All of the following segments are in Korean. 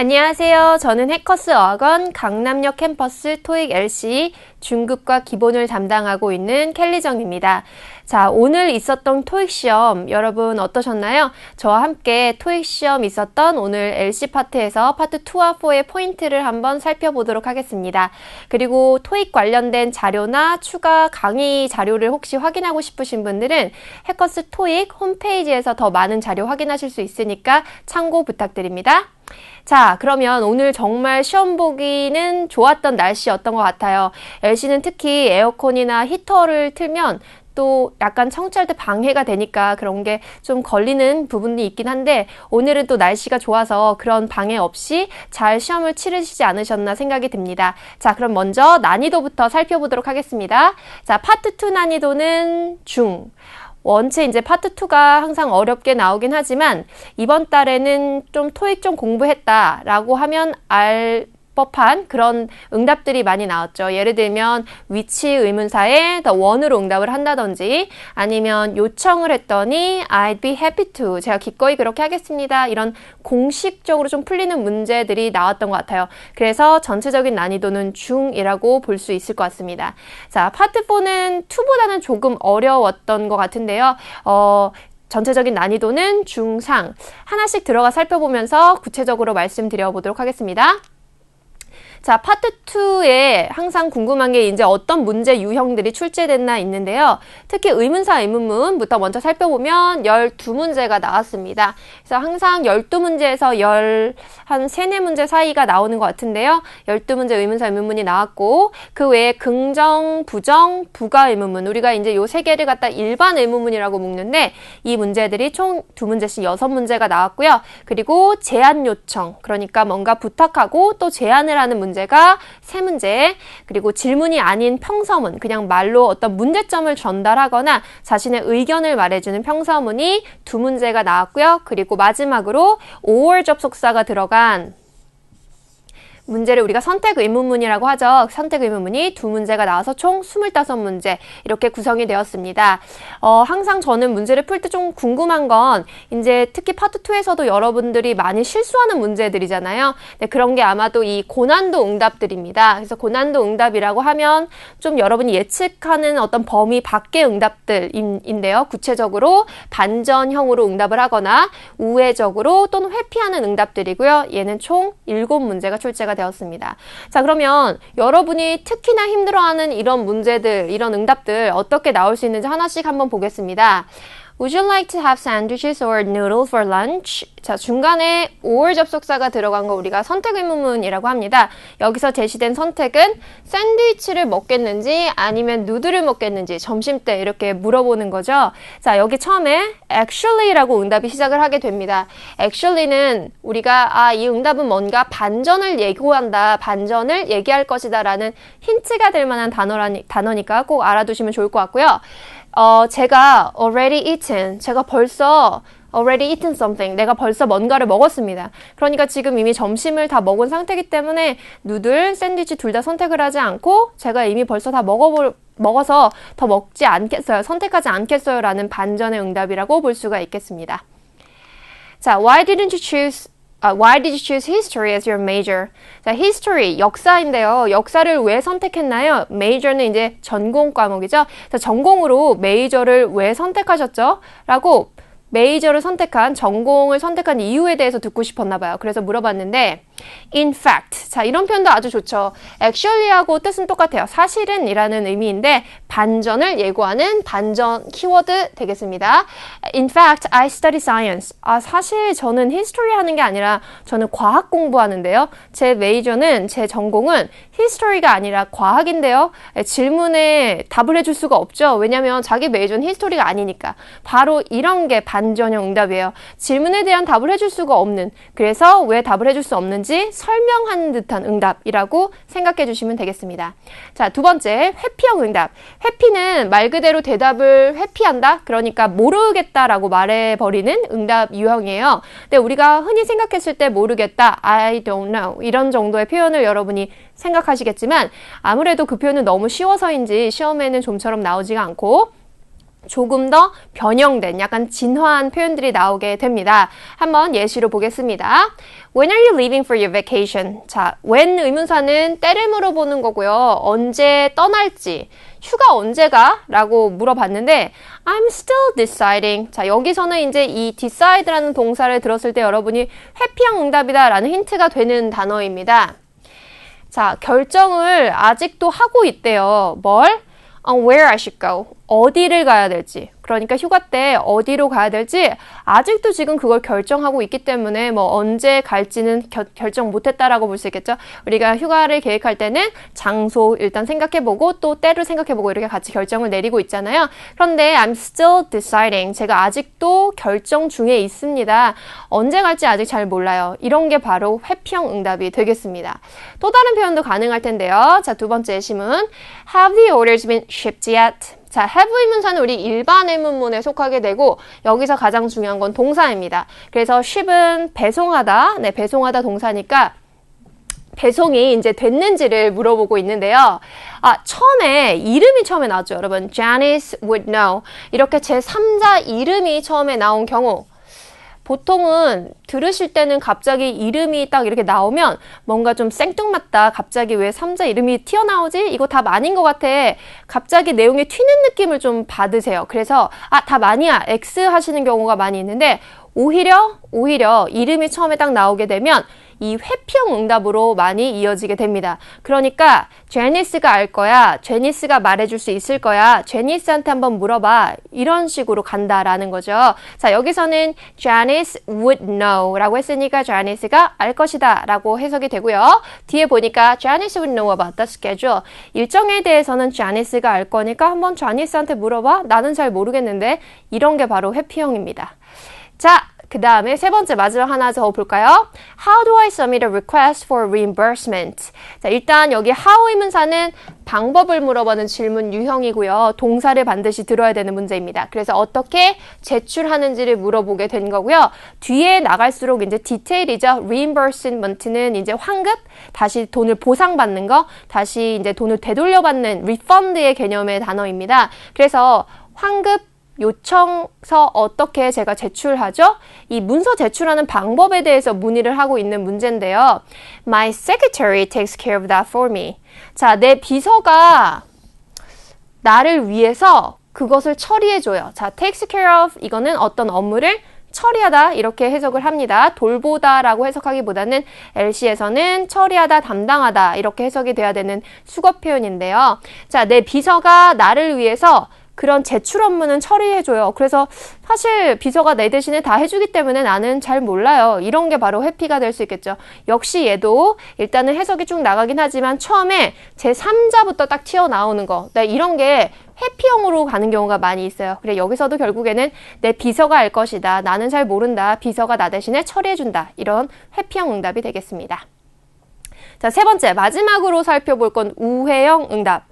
안녕하세요. 저는 해커스 어학원 강남역 캠퍼스 토익 LC 중급과 기본을 담당하고 있는 켈리정입니다. 자, 오늘 있었던 토익 시험 여러분 어떠셨나요? 저와 함께 토익 시험 있었던 오늘 LC 파트에서 파트 2와 4의 포인트를 한번 살펴보도록 하겠습니다. 그리고 토익 관련된 자료나 추가 강의 자료를 혹시 확인하고 싶으신 분들은 해커스 토익 홈페이지에서 더 많은 자료 확인하실 수 있으니까 참고 부탁드립니다. 자, 그러면 오늘 정말 시험 보기는 좋았던 날씨였던 것 같아요. LC는 특히 에어컨이나 히터를 틀면 또 약간 청취할 때 방해가 되니까 그런 게 좀 걸리는 부분이 있긴 한데 오늘은 또 날씨가 좋아서 그런 방해 없이 잘 시험을 치르시지 않으셨나 생각이 듭니다. 자, 그럼 먼저 난이도부터 살펴보도록 하겠습니다. 자, 파트 2 난이도는 중. 원체 이제 파트 2가 항상 어렵게 나오긴 하지만 이번 달에는 좀 토익 좀 공부했다라고 하면 알 법한 그런 응답들이 많이 나왔죠. 예를 들면 위치 의문사에 the one으로 응답을 한다든지 아니면 요청을 했더니 I'd be happy to 제가 기꺼이 그렇게 하겠습니다. 이런 공식적으로 좀 풀리는 문제들이 나왔던 것 같아요. 그래서 전체적인 난이도는 중이라고 볼 수 있을 것 같습니다. 자, 파트 4는 2보다는 조금 어려웠던 것 같은데요. 전체적인 난이도는 중상. 하나씩 들어가 살펴보면서 구체적으로 말씀드려 보도록 하겠습니다. 자, 파트 2에 항상 궁금한 게 이제 어떤 문제 유형들이 출제됐나 있는데요. 특히 의문사 의문문부터 먼저 살펴보면 12문제가 나왔습니다. 그래서 항상 12문제에서 한 3, 4문제 사이가 나오는 것 같은데요. 12문제 의문사 의문문이 나왔고 그 외에 긍정, 부정, 부가 의문문 우리가 이제 요 3개를 갖다 일반 의문문이라고 묶는데 이 문제들이 총 2문제씩 6문제가 나왔고요. 그리고 제안 요청 그러니까 뭔가 부탁하고 또 제안을 하는 문제가 3문제, 그리고 질문이 아닌 평서문, 그냥 말로 어떤 문제점을 전달하거나 자신의 의견을 말해주는 평서문이 2문제가 나왔고요. 그리고 마지막으로 or 접속사가 들어간 문제를 우리가 선택 의문문이라고 하죠. 선택 의문문이 2문제가 나와서 총 25문제 이렇게 구성이 되었습니다. 항상 저는 문제를 풀 때 좀 궁금한 건 이제 특히 파트 2에서도 여러분들이 많이 실수하는 문제들이잖아요. 네, 그런 게 아마도 이 고난도 응답들입니다. 그래서 고난도 응답이라고 하면 좀 여러분이 예측하는 어떤 범위 밖의 응답들인데요. 구체적으로 반전형으로 응답을 하거나 우회적으로 또는 회피하는 응답들이고요. 얘는 총 7문제가 출제가 되었습니다. 자, 그러면 여러분이 특히나 힘들어하는 이런 문제들, 이런 응답들 어떻게 나올 수 있는지 하나씩 한번 보겠습니다. Would you like to have sandwiches or noodles for lunch? 자, 중간에 or 접속사가 들어간 거 우리가 선택 의문문이라고 합니다. 여기서 제시된 선택은 샌드위치를 먹겠는지 아니면 누드를 먹겠는지 점심때 이렇게 물어보는 거죠. 자, 여기 처음에 actually라고 응답이 시작을 하게 됩니다. actually는 우리가 이 응답은 뭔가 반전을 예고한다, 반전을 얘기할 것이다 라는 힌트가 될 만한 단어니까 꼭 알아두시면 좋을 것 같고요. 제가 already eaten, 제가 벌써 already eaten something, 내가 벌써 뭔가를 먹었습니다. 그러니까 지금 이미 점심을 다 먹은 상태이기 때문에 누들, 샌드위치 둘 다 선택을 하지 않고 제가 이미 벌써 다 먹어서 더 먹지 않겠어요. 선택하지 않겠어요 라는 반전의 응답이라고 볼 수가 있겠습니다. 자, Why did you choose history as your major? 자, history, 역사인데요. 역사를 왜 선택했나요? major는 이제 전공 과목이죠. 자, 전공으로 major를 왜 선택하셨죠? 라고 메이저를 선택한, 전공을 선택한 이유에 대해서 듣고 싶었나 봐요. 그래서 물어봤는데 in fact, 자, 이런 표현도 아주 좋죠. actually하고 뜻은 똑같아요. 사실은 이라는 의미인데 반전을 예고하는 반전 키워드 되겠습니다. In fact, I study science. 사실 저는 history 하는 게 아니라 저는 과학 공부하는데요. 제 메이저는, 제 전공은 history가 아니라 과학인데요. 질문에 답을 해줄 수가 없죠. 왜냐하면 자기 메이저는 history가 아니니까. 바로 이런 게 반전형 응답이에요. 질문에 대한 답을 해줄 수가 없는, 그래서 왜 답을 해줄 수 없는지 설명하는 듯한 응답이라고 생각해 주시면 되겠습니다. 자, 두 번째, 회피형 응답. 회피는 말 그대로 대답을 회피한다? 그러니까 모르겠다라고 말해버리는 응답 유형이에요. 근데 우리가 흔히 생각했을 때 모르겠다, I don't know 이런 정도의 표현을 여러분이 생각하시겠지만 아무래도 그 표현은 너무 쉬워서인지 시험에는 좀처럼 나오지가 않고 조금 더 변형된 약간 진화한 표현들이 나오게 됩니다. 한번 예시로 보겠습니다. When are you leaving for your vacation? 자, when 의문사는 때를 물어보는 거고요. 언제 떠날지, 휴가 언제가? 라고 물어봤는데 I'm still deciding. 자, 여기서는 이제 이 decide라는 동사를 들었을 때 여러분이 회피형 응답이다 라는 힌트가 되는 단어입니다. 자, 결정을 아직도 하고 있대요. 뭘? Where I should go. 어디를 가야 될지. 그러니까 휴가 때 어디로 가야 될지 아직도 지금 그걸 결정하고 있기 때문에 뭐 언제 갈지는 결정 못했다라고 볼 수 있겠죠. 우리가 휴가를 계획할 때는 장소 일단 생각해보고 또 때를 생각해보고 이렇게 같이 결정을 내리고 있잖아요. 그런데 I'm still deciding. 제가 아직도 결정 중에 있습니다. 언제 갈지 아직 잘 몰라요. 이런 게 바로 회피형 응답이 되겠습니다. 또 다른 표현도 가능할 텐데요. 자, 두 번째 예시문. Have the orders been shipped yet? 자, have 의문사는 우리 일반 의문문에 속하게 되고 여기서 가장 중요한 건 동사입니다. 그래서 ship은 배송하다, 네, 배송하다 동사니까 배송이 이제 됐는지를 물어보고 있는데요. 처음에 이름이 처음에 나왔죠, 여러분. Janice would know. 이렇게 제3자 이름이 처음에 나온 경우 보통은 들으실 때는 갑자기 이름이 딱 이렇게 나오면 뭔가 좀 생뚱맞다. 갑자기 왜 3자 이름이 튀어나오지? 이거 답 아닌 것 같아. 갑자기 내용이 튀는 느낌을 좀 받으세요. 그래서 답 아니야. X 하시는 경우가 많이 있는데 오히려 이름이 처음에 딱 나오게 되면 이 회피형 응답으로 많이 이어지게 됩니다. 그러니까 제니스가 알 거야. 제니스가 말해줄 수 있을 거야. 제니스한테 한번 물어봐. 이런 식으로 간다라는 거죠. 자, 여기서는 Janice would know 라고 했으니까 제니스가 알 것이다 라고 해석이 되고요. 뒤에 보니까 Janice would know about the schedule. 일정에 대해서는 제니스가 알 거니까 한번 제니스한테 물어봐. 나는 잘 모르겠는데 이런 게 바로 회피형입니다. 자, 그 다음에 세 번째 마지막 하나 더 볼까요? How do I submit a request for reimbursement? 자, 일단 여기 how 의문사는 방법을 물어보는 질문 유형이고요. 동사를 반드시 들어야 되는 문제입니다. 그래서 어떻게 제출하는지를 물어보게 된 거고요. 뒤에 나갈수록 이제 디테일이죠. reimbursement는 이제 환급, 다시 돈을 보상받는 거, 다시 이제 돈을 되돌려받는 refund의 개념의 단어입니다. 그래서 환급 요청서 어떻게 제가 제출하죠? 이 문서 제출하는 방법에 대해서 문의를 하고 있는 문제인데요. My secretary takes care of that for me. 자, 내 비서가 나를 위해서 그것을 처리해줘요. 자, takes care of 이거는 어떤 업무를 처리하다 이렇게 해석을 합니다. 돌보다 라고 해석하기보다는 LC에서는 처리하다, 담당하다 이렇게 해석이 돼야 되는 수거 표현인데요. 자, 내 비서가 나를 위해서 그런 제출 업무는 처리해줘요. 그래서 사실 비서가 내 대신에 다 해주기 때문에 나는 잘 몰라요. 이런 게 바로 회피가 될 수 있겠죠. 역시 얘도 일단은 해석이 쭉 나가긴 하지만 처음에 제3자부터 딱 튀어나오는 거. 네, 이런 게 회피형으로 가는 경우가 많이 있어요. 그래 여기서도 결국에는 내 비서가 알 것이다. 나는 잘 모른다. 비서가 나 대신에 처리해준다. 이런 회피형 응답이 되겠습니다. 자, 세 번째 마지막으로 살펴볼 건 우회형 응답.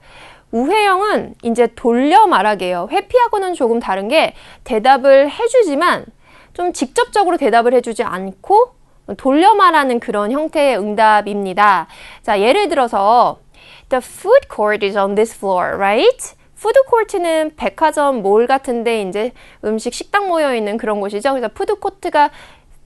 우회형은 이제 돌려 말하기예요. 회피하고는 조금 다른 게 대답을 해주지만 좀 직접적으로 대답을 해주지 않고 돌려 말하는 그런 형태의 응답입니다. 자, 예를 들어서 The food court is on this floor, right? 푸드코트는 백화점, 몰 같은데 이제 음식, 식당 모여있는 그런 곳이죠. 그래서 푸드코트가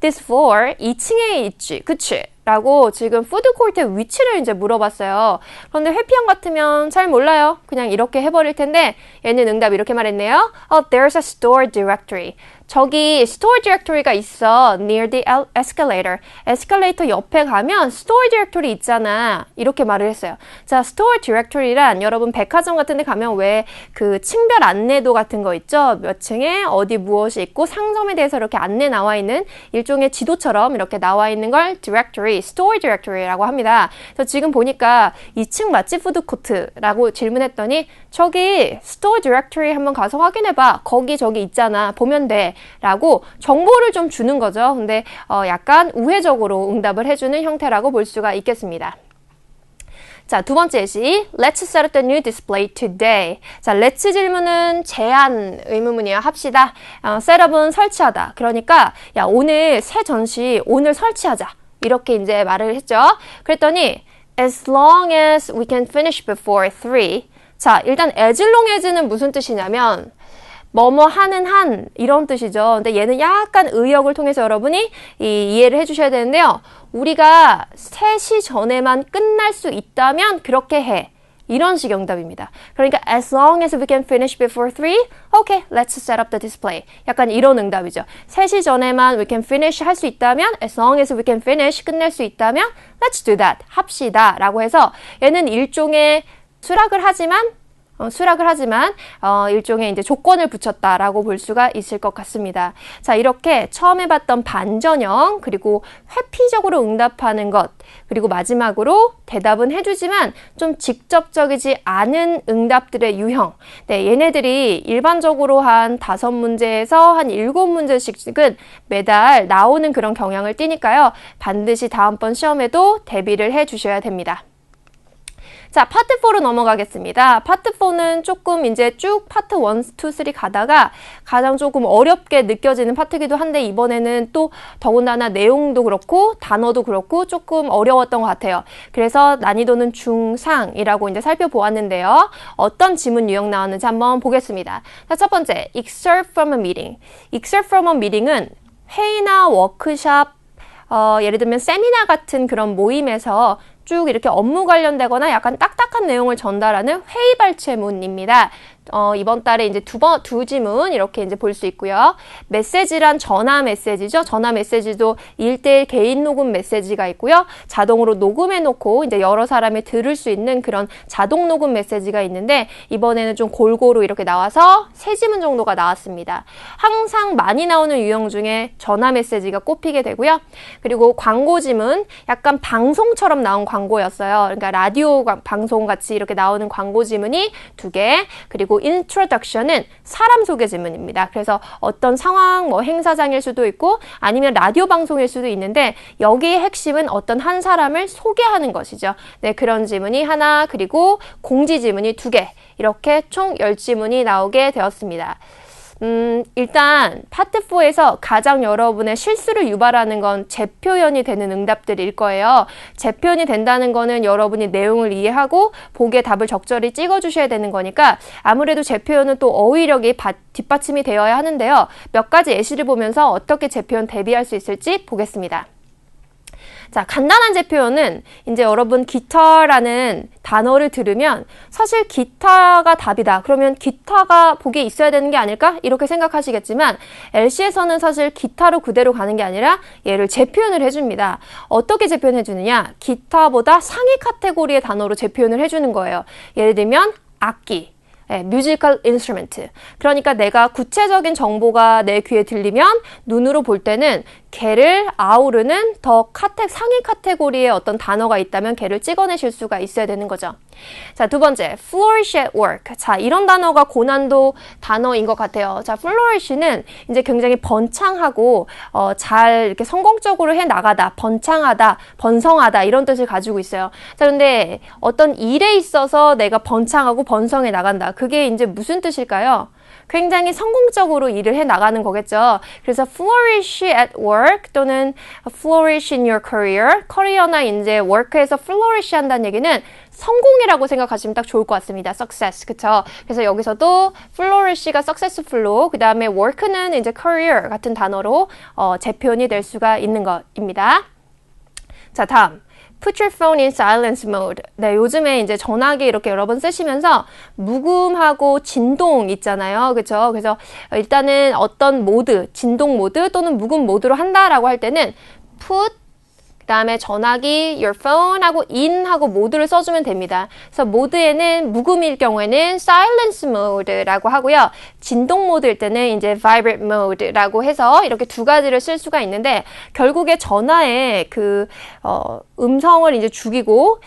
this floor, 2층에 있지, 그치? 라고 지금 푸드코트의 위치를 이제 물어봤어요. 그런데 회피형 같으면 잘 몰라요. 그냥 이렇게 해버릴 텐데 얘는 응답 이렇게 말했네요. There's a store directory. 저기 store directory가 있어. Near the escalator. 에스컬레이터 옆에 가면 store directory 있잖아. 이렇게 말을 했어요. 자, store directory란 여러분 백화점 같은 데 가면 왜 그 층별 안내도 같은 거 있죠? 몇 층에 어디 무엇이 있고 상점에 대해서 이렇게 안내 나와 있는 일종의 지도처럼 이렇게 나와 있는 걸 directory, store directory라고 합니다. 그래서 지금 보니까 2층 맛집 푸드코트라고 질문했더니 저기 store directory 한번 가서 확인해봐. 거기 저기 있잖아. 보면 돼. 라고 정보를 좀 주는 거죠. 근데 약간 우회적으로 응답을 해주는 형태라고 볼 수가 있겠습니다. 자, 두 번째 예시. Let's set up the new display today. 자, let's 질문은 제안 의문문이에요. 합시다. setup은 설치하다. 그러니까 야, 오늘 새 전시 오늘 설치하자. 이렇게 이제 말을 했죠. 그랬더니 as long as we can finish before 3. 자, 일단 as long as는 무슨 뜻이냐면 뭐뭐 하는 한 이런 뜻이죠. 근데 얘는 약간 의역을 통해서 여러분이 이해를 해주셔야 되는데요. 우리가 3시 전에만 끝날 수 있다면 그렇게 해. 이런 식의 응답입니다. 그러니까 as long as we can finish before 3, okay, let's set up the display. 약간 이런 응답이죠. 3시 전에만 we can finish 할 수 있다면 as long as we can finish 끝낼 수 있다면 let's do that. 합시다. 라고 해서 얘는 일종의 수락을 하지만 일종의 이제 조건을 붙였다라고 볼 수가 있을 것 같습니다. 자, 이렇게 처음에 봤던 반전형, 그리고 회피적으로 응답하는 것, 그리고 마지막으로 대답은 해주지만 좀 직접적이지 않은 응답들의 유형. 네, 얘네들이 일반적으로 한 5문제에서 한 7문제씩은 매달 나오는 그런 경향을 띠니까요. 반드시 다음번 시험에도 대비를 해 주셔야 됩니다. 자, 파트 4로 넘어가겠습니다. 파트 4는 조금 이제 쭉 파트 1, 2, 3 가다가 가장 조금 어렵게 느껴지는 파트이기도 한데 이번에는 또 더군다나 내용도 그렇고 단어도 그렇고 조금 어려웠던 것 같아요. 그래서 난이도는 중상이라고 이제 살펴보았는데요. 어떤 지문 유형 나왔는지 한번 보겠습니다. 자, 첫 번째, excerpt from a meeting. excerpt from a meeting은 회의나 워크샵, 예를 들면 세미나 같은 그런 모임에서 쭉 이렇게 업무 관련되거나 약간 딱딱한 내용을 전달하는 회의 발췌문입니다. 이번 달에 이제 두 지문 이렇게 이제 볼 수 있고요. 메시지란 전화 메시지죠. 전화 메시지도 1:1 개인 녹음 메시지가 있고요. 자동으로 녹음해 놓고 이제 여러 사람이 들을 수 있는 그런 자동 녹음 메시지가 있는데 이번에는 좀 골고루 이렇게 나와서 3지문 정도가 나왔습니다. 항상 많이 나오는 유형 중에 전화 메시지가 꼽히게 되고요. 그리고 광고 지문, 약간 방송처럼 나온 광고였어요. 그러니까 라디오 방송 같이 이렇게 나오는 광고 지문이 2개, 그리고 introduction은 사람 소개 지문입니다. 그래서 어떤 상황, 뭐 행사장일 수도 있고 아니면 라디오 방송일 수도 있는데 여기의 핵심은 어떤 한 사람을 소개하는 것이죠. 네, 그런 지문이 하나, 그리고 공지 지문이 2개, 이렇게 총 10지문이 나오게 되었습니다. 일단 파트 4에서 가장 여러분의 실수를 유발하는 건 재표현이 되는 응답들일 거예요. 재표현이 된다는 거는 여러분이 내용을 이해하고 보기에 답을 적절히 찍어주셔야 되는 거니까 아무래도 재표현은 또 어휘력이 뒷받침이 되어야 하는데요. 몇 가지 예시를 보면서 어떻게 재표현 대비할 수 있을지 보겠습니다. 자, 간단한 재표현은 이제 여러분 기타라는 단어를 들으면 사실 기타가 답이다. 그러면 기타가 보기에 있어야 되는 게 아닐까? 이렇게 생각하시겠지만 LC에서는 사실 기타로 그대로 가는 게 아니라 얘를 재표현을 해줍니다. 어떻게 재표현해 주느냐? 기타보다 상위 카테고리의 단어로 재표현을 해주는 거예요. 예를 들면 악기. 뮤지컬 인스트루먼트. 그러니까 내가 구체적인 정보가 내 귀에 들리면 눈으로 볼 때는 걔를 아우르는 더 상위 카테고리의 어떤 단어가 있다면 걔를 찍어내실 수가 있어야 되는 거죠. 자, 두 번째, flourish at work. 자, 이런 단어가 고난도 단어인 것 같아요. 자, flourish는 이제 굉장히 번창하고 잘 이렇게 성공적으로 해 나가다, 번창하다, 번성하다 이런 뜻을 가지고 있어요. 자, 근데 어떤 일에 있어서 내가 번창하고 번성해 나간다. 그게 이제 무슨 뜻일까요? 굉장히 성공적으로 일을 해 나가는 거겠죠. 그래서 flourish at work 또는 flourish in your career, 커리어나 이제 work에서 flourish 한다는 얘기는 성공이라고 생각하시면 딱 좋을 것 같습니다. success, 그쵸? 그래서 여기서도 flourish가 successful로, 그 다음에 work는 이제 career 같은 단어로 재표현이 될 수가 있는 것입니다. 자, 다음. Put your phone in silence mode. 네, 요즘에 이제 전화기 이렇게 여러 번 쓰시면서 묵음하고 진동 있잖아요. 그렇죠? 그래서 일단은 어떤 모드, 진동 모드 또는 묵음 모드로 한다라고 할 때는 put 그 다음에 전화기, your phone 하고 in 하고 모드를 써주면 됩니다. 그래서 모드에는 묵음일 경우에는 silence mode라고 하고요. 진동 모드일 때는 이제 vibrate mode라고 해서 이렇게 두 가지를 쓸 수가 있는데 결국에 전화에 그 음성을 이제 죽이고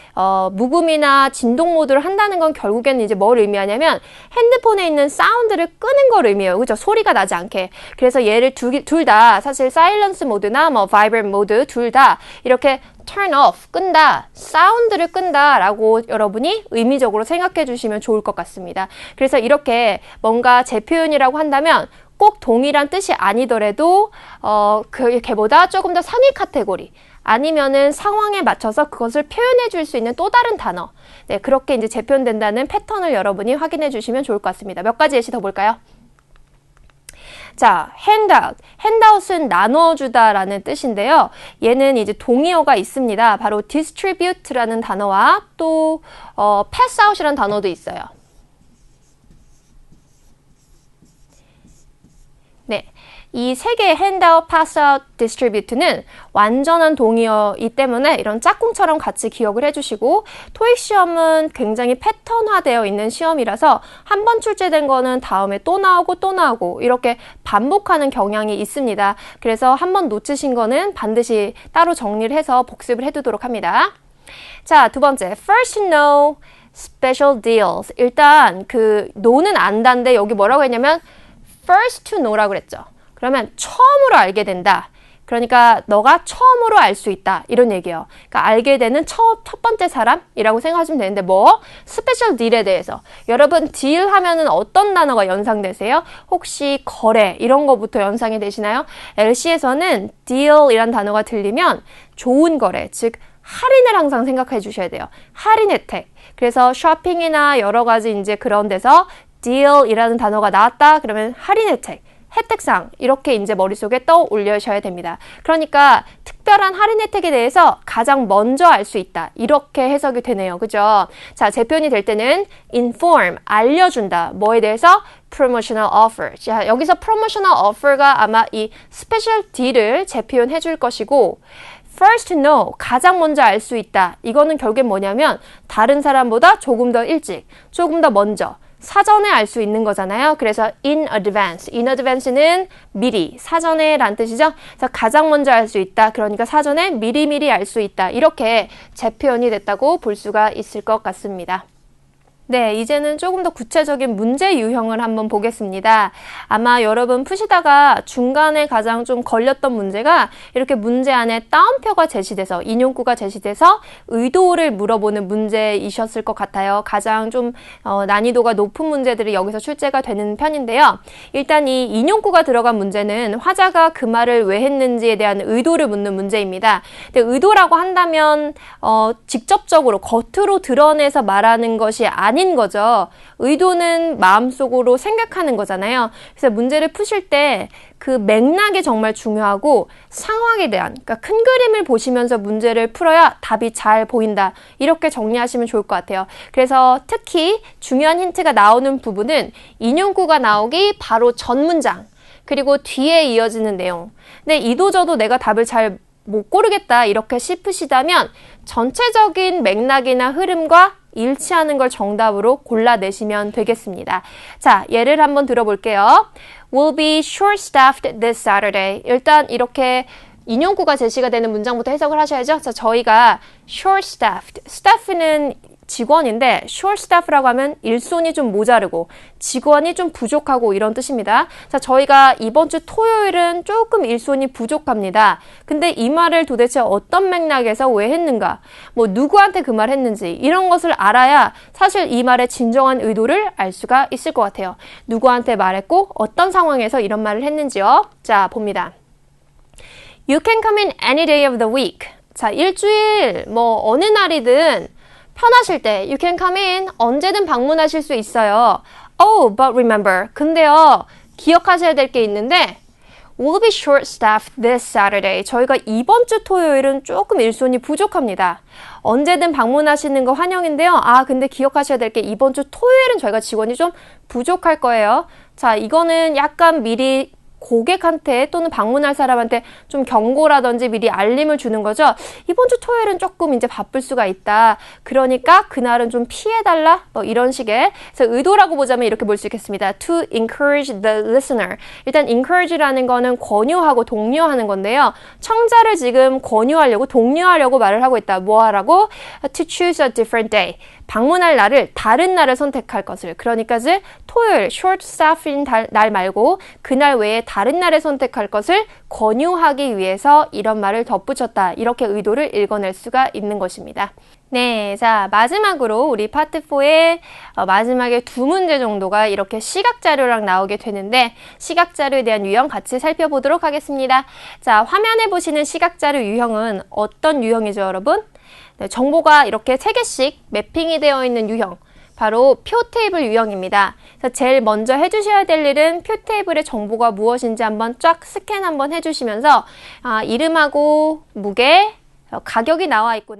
묵음이나 진동 모드를 한다는 건 결국에는 이제 뭘 의미하냐면 핸드폰에 있는 사운드를 끄는 걸 의미해요. 그죠? 소리가 나지 않게. 그래서 얘를 둘 다 사실 silence 모드나 뭐 vibrate 모드 둘 다 이렇게 turn off, 끈다, 사운드를 끈다 라고 여러분이 의미적으로 생각해 주시면 좋을 것 같습니다. 그래서 이렇게 뭔가 재표현이라고 한다면 꼭 동일한 뜻이 아니더라도 걔보다 조금 더 상위 카테고리 아니면은 상황에 맞춰서 그것을 표현해 줄 수 있는 또 다른 단어, 네, 그렇게 이제 재표현된다는 패턴을 여러분이 확인해 주시면 좋을 것 같습니다. 몇 가지 예시 더 볼까요? 자, handout. handout은 나눠주다라는 뜻인데요. 얘는 이제 동의어가 있습니다. 바로 distribute라는 단어와 또 pass out이라는 단어도 있어요. 네. 이 세 개의 handout, pass out, distribute는 완전한 동의어이기 때문에 이런 짝꿍처럼 같이 기억을 해주시고 토익 시험은 굉장히 패턴화되어 있는 시험이라서 한 번 출제된 거는 다음에 또 나오고 이렇게 반복하는 경향이 있습니다. 그래서 한 번 놓치신 거는 반드시 따로 정리를 해서 복습을 해두도록 합니다. 자, 두 번째, first to know special deals. 일단 그 know는 안다인데 여기 뭐라고 했냐면 first to know라고 그랬죠. 그러면 처음으로 알게 된다. 그러니까 너가 처음으로 알 수 있다. 이런 얘기예요. 그러니까 알게 되는 첫 번째 사람이라고 생각하시면 되는데 뭐? 스페셜 딜에 대해서. 여러분 딜 하면은 어떤 단어가 연상되세요? 혹시 거래 이런 거부터 연상이 되시나요? LC에서는 딜이란 단어가 들리면 좋은 거래, 즉 할인을 항상 생각해 주셔야 돼요. 할인 혜택. 그래서 쇼핑이나 여러 가지 이제 그런 데서 딜이라는 단어가 나왔다. 그러면 할인 혜택. 혜택상 이렇게 이제 머릿속에 떠올려셔야 됩니다. 그러니까 특별한 할인 혜택에 대해서 가장 먼저 알 수 있다. 이렇게 해석이 되네요. 그죠? 자, 재표현이 될 때는 inform, 알려준다. 뭐에 대해서? promotional offer. 자, 여기서 promotional offer가 아마 이 special deal을 재표현해 줄 것이고 first to know, 가장 먼저 알 수 있다. 이거는 결국엔 뭐냐면 다른 사람보다 조금 더 일찍, 조금 더 먼저 사전에 알 수 있는 거잖아요. 그래서 in advance. in advance는 미리, 사전에 란 뜻이죠. 그래서 가장 먼저 알 수 있다. 그러니까 사전에 미리미리 알 수 있다. 이렇게 재표현이 됐다고 볼 수가 있을 것 같습니다. 네, 이제는 조금 더 구체적인 문제 유형을 한번 보겠습니다. 아마 여러분 푸시다가 중간에 가장 좀 걸렸던 문제가 이렇게 문제 안에 따옴표가 제시돼서 인용구가 제시돼서 의도를 물어보는 문제이셨을 것 같아요. 가장 좀 난이도가 높은 문제들이 여기서 출제가 되는 편인데요. 일단 이 인용구가 들어간 문제는 화자가 그 말을 왜 했는지에 대한 의도를 묻는 문제입니다. 근데 의도라고 한다면 직접적으로 겉으로 드러내서 말하는 것이 아닌 거죠. 의도는 마음속으로 생각하는 거잖아요. 그래서 문제를 푸실 때 그 맥락이 정말 중요하고 상황에 대한, 그러니까 큰 그림을 보시면서 문제를 풀어야 답이 잘 보인다. 이렇게 정리하시면 좋을 것 같아요. 그래서 특히 중요한 힌트가 나오는 부분은 인용구가 나오기 바로 전 문장, 그리고 뒤에 이어지는 내용. 근데 이도저도 내가 답을 잘 못 고르겠다 이렇게 싶으시다면 전체적인 맥락이나 흐름과 일치하는 걸 정답으로 골라내시면 되겠습니다. 자, 예를 한번 들어볼게요. We'll be short-staffed this Saturday. 일단 이렇게 인용구가 제시가 되는 문장부터 해석을 하셔야죠. 자, 저희가 short-staffed. staff는 직원인데 short staff라고 하면 일손이 좀 모자르고 직원이 좀 부족하고 이런 뜻입니다. 자, 저희가 이번 주 토요일은 조금 일손이 부족합니다. 근데 이 말을 도대체 어떤 맥락에서 왜 했는가? 뭐 누구한테 그 말 했는지 이런 것을 알아야 사실 이 말의 진정한 의도를 알 수가 있을 것 같아요. 누구한테 말했고 어떤 상황에서 이런 말을 했는지요. 자, 봅니다. You can come in any day of the week. 자, 일주일 뭐 어느 날이든 편하실 때 you can come in, 언제든 방문하실 수 있어요. Oh, but remember. 근데요, 기억하셔야 될 게 있는데 We'll be short-staffed this Saturday. 저희가 이번 주 토요일은 조금 일손이 부족합니다. 언제든 방문하시는 거 환영인데요. 아, 근데 기억하셔야 될 게 이번 주 토요일은 저희가 직원이 좀 부족할 거예요. 자, 이거는 약간 미리 고객한테 또는 방문할 사람한테 좀 경고라든지 미리 알림을 주는 거죠. 이번 주 토요일은 조금 이제 바쁠 수가 있다. 그러니까 그날은 좀 피해달라. 뭐 이런 식의. 그래서 의도라고 보자면 이렇게 볼 수 있겠습니다. To encourage the listener. 일단 encourage라는 거는 권유하고 독려하는 건데요. 청자를 지금 권유하려고 독려하려고 말을 하고 있다. 뭐 하라고? To choose a different day. 방문할 날을 다른 날을 선택할 것을. 그러니까 이제 토요일 short staff인 날 말고 그날 외에 다른 날에 선택할 것을 권유하기 위해서 이런 말을 덧붙였다. 이렇게 의도를 읽어낼 수가 있는 것입니다. 네, 자 마지막으로 우리 파트 4의 마지막에 두 문제 정도가 이렇게 시각자료랑 나오게 되는데 시각자료에 대한 유형 같이 살펴보도록 하겠습니다. 자, 화면에 보시는 시각자료 유형은 어떤 유형이죠, 여러분? 네, 정보가 이렇게 3개씩 매핑이 되어 있는 유형. 바로 표 테이블 유형입니다. 그래서 제일 먼저 해주셔야 될 일은 표 테이블의 정보가 무엇인지 한번 쫙 스캔 한번 해주시면서 이름하고 무게, 가격이 나와 있구나.